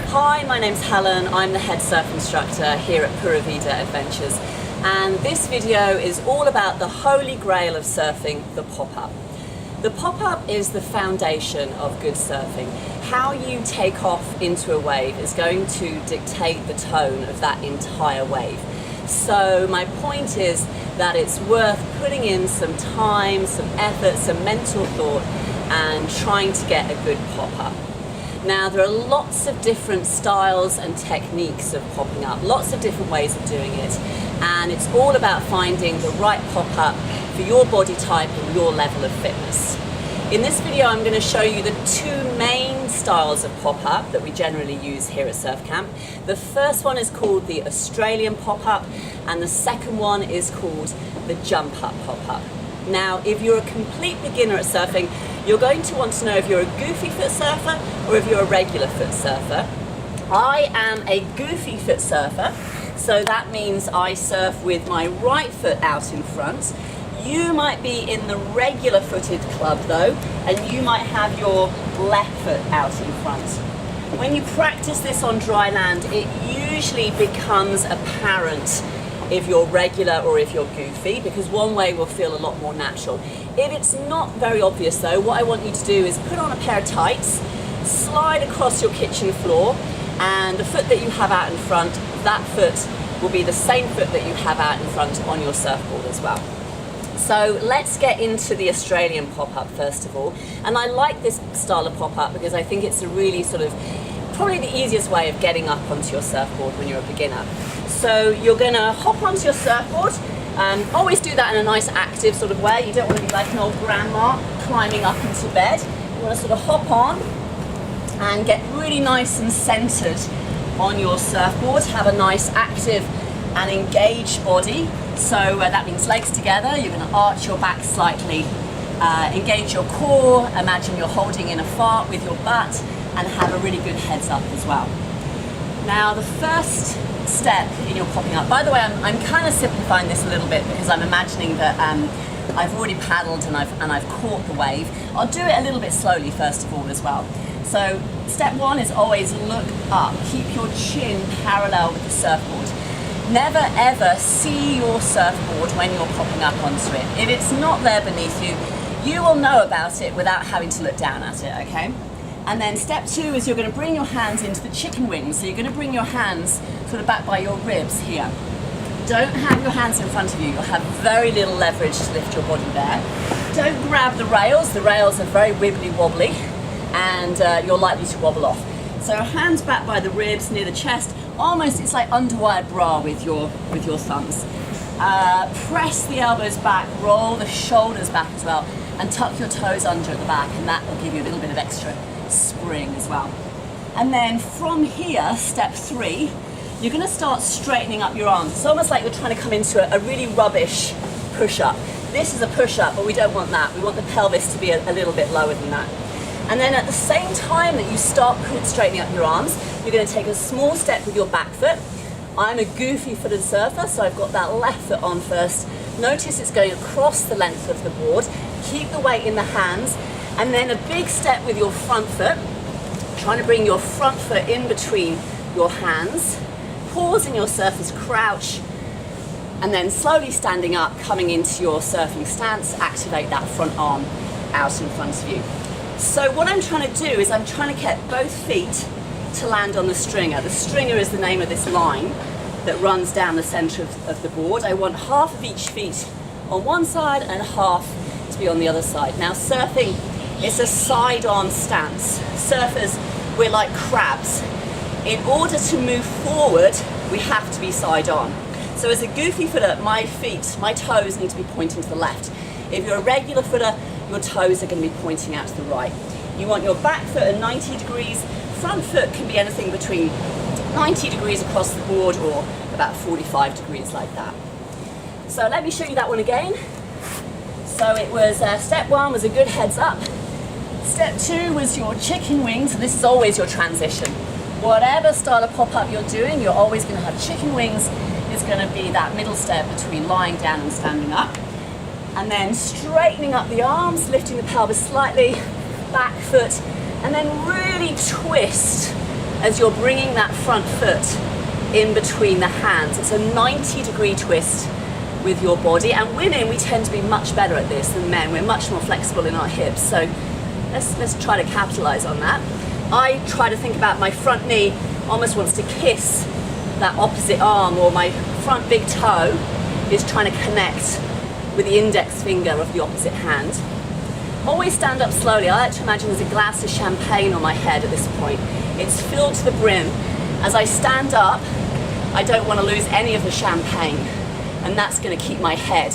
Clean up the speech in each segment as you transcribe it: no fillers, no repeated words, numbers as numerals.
Hi, my name's Helen. I'm the head surf instructor here at Pura Vida Adventures, and this video is all about the holy grail of surfing, the pop-up. The pop-up is the foundation of good surfing. How you take off into a wave is going to dictate the tone of that entire wave. So my point is that it's worth putting in some time, some effort, some mental thought and trying to get a good pop-up. Now there are lots of different styles and techniques of popping up, lots of different ways of doing it, and it's all about finding the right pop-up for your body type and your level of fitness. In this video I'm going to show you the two main styles of pop-up that we generally use here at Surf Camp. The first one is called the Australian pop-up and the second one is called the jump-up pop-up. Now if you're a complete beginner at surfing, you're going to want to know if you're a goofy foot surfer or if you're a regular foot surfer. I am a goofy foot surfer, so that means I surf with my right foot out in front. You might be in the regular footed club though, and you might have your left foot out in front. When you practice this on dry land, it usually becomes apparent if you're regular or if you're goofy, because one way will feel a lot more natural. If it's not very obvious though, what I want you to do is put on a pair of tights, slide across your kitchen floor, and the foot that you have out in front, that foot will be the same foot that you have out in front on your surfboard as well. So let's get into the Australian pop-up first of all. And I like this style of pop-up because I think it's a really sort of, probably the easiest way of getting up onto your surfboard when you're a beginner. So you're going to hop onto your surfboard. Always do that in a nice active sort of way. You don't want to be like an old grandma climbing up into bed. You want to sort of hop on and get really nice and centered on your surfboard. Have a nice active and engaged body. So that means legs together. You're going to arch your back slightly, engage your core, imagine you're holding in a fart with your butt, and have a really good heads up as well. Now the first step in your popping up, by the way, I'm kind of simplifying this a little bit because I'm imagining that I've already paddled and I've caught the wave. I'll do it a little bit slowly first of all as well. So step one is always look up. Keep your chin parallel with the surfboard. Never ever see your surfboard when you're popping up onto it. If it's not there beneath you, you will know about it without having to look down at it, okay? And then step two is you're going to bring your hands into the chicken wing. So you're going to bring your hands sort of back by your ribs here. Don't have your hands in front of you. You'll have very little leverage to lift your body there. Don't grab the rails. The rails are very wibbly wobbly and you're likely to wobble off. So hands back by the ribs near the chest. Almost, it's like underwired bra with your thumbs. Press the elbows back, roll the shoulders back as well, and tuck your toes under at the back, and that will give you a little bit of extra spring as well. And then from here, step three, you're going to start straightening up your arms. It's almost like you're trying to come into a really rubbish push-up. This is a push-up, but we don't want that. We want the pelvis to be a little bit lower than that. And then at the same time that you start straightening up your arms, you're going to take a small step with your back foot. I'm a goofy footed surfer, so I've got that left foot on first. Notice it's going across the length of the board. Keep the weight in the hands. And then a big step with your front foot. Trying to bring your front foot in between your hands. Pause in your surfer's crouch. And then slowly standing up, coming into your surfing stance. Activate that front arm out in front of you. So what I'm trying to do is I'm trying to get both feet to land on the stringer. The stringer is the name of this line that runs down the center of the board. I want half of each feet on one side and half to be on the other side. Now surfing is a side-on stance. Surfers, we're like crabs. In order to move forward, we have to be side-on. So as a goofy footer, my feet, my toes need to be pointing to the left. If you're a regular footer, your toes are going to be pointing out to the right. You want your back foot at 90 degrees, front foot can be anything between 90 degrees across the board or about 45 degrees like that. So let me show you that one again. So it was, step one was a good heads up. Step two was your chicken wing, so this is always your transition. Whatever style of pop-up you're doing, you're always going to have chicken wings. It's going to be that middle step between lying down and standing up. and then straightening up the arms, lifting the pelvis slightly, back foot, and then really twist as you're bringing that front foot in between the hands. It's a 90-degree twist with your body, and women, we tend to be much better at this than men. We're much more flexible in our hips, so let's try to capitalize on that. I try to think about my front knee almost wants to kiss that opposite arm, or my front big toe is trying to connect with the index finger of the opposite hand. Always stand up slowly. I like to imagine there's a glass of champagne on my head at this point. It's filled to the brim. As I stand up, I don't want to lose any of the champagne, and that's going to keep my head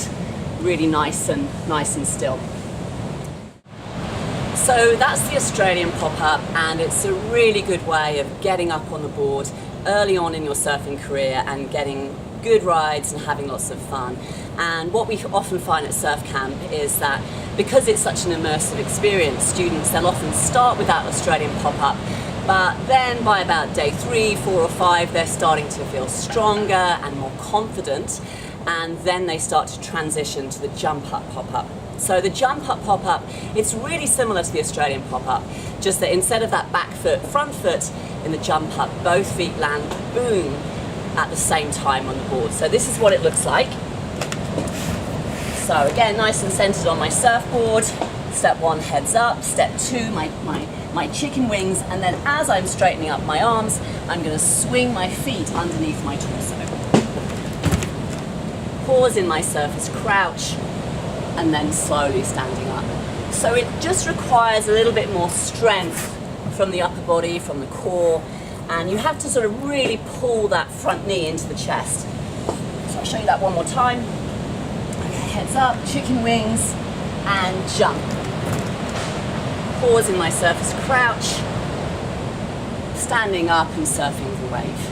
really nice and still. So that's the Australian pop-up, and it's a really good way of getting up on the board early on in your surfing career and getting good rides and having lots of fun. And what we often find at surf camp is that because it's such an immersive experience, students, they'll often start with that Australian pop-up, but then by about day 3, 4 or 5, they're starting to feel stronger and more confident, and then they start to transition to the jump up pop-up. So the jump up pop-up, it's really similar to the Australian pop-up, just that instead of that back foot, front foot in the jump up, both feet land boom at the same time on the board. So this is what it looks like. So again, nice and centered on my surfboard. Step 1, heads up. Step 2, my chicken wings, and then as I'm straightening up my arms, I'm going to swing my feet underneath my torso. Pause in my surface crouch, and then slowly standing up. So it just requires a little bit more strength from the upper body, from the core, and you have to sort of really pull that front knee into the chest. So I'll show you that one more time. Okay, heads up, chicken wings, and jump. Pause in my surface crouch, standing up and surfing the wave.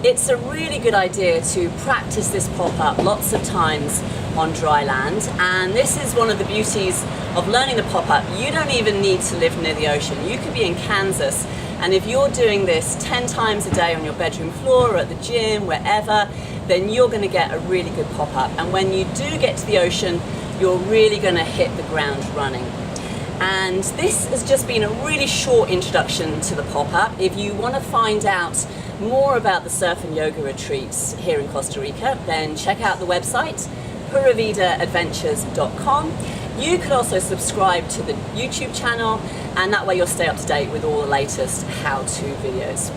It's a really good idea to practice this pop-up lots of times on dry land, and this is one of the beauties of learning the pop-up. You don't even need to live near the ocean. You could be in Kansas, and if you're doing this 10 times a day on your bedroom floor or at the gym, wherever, then you're going to get a really good pop-up. And when you do get to the ocean, you're really going to hit the ground running. And this has just been a really short introduction to the pop-up. If you want to find out more about the surf and yoga retreats here in Costa Rica, then check out the website, PuraVidaAdventures.com. You could also subscribe to the YouTube channel, and that way you'll stay up to date with all the latest how-to videos.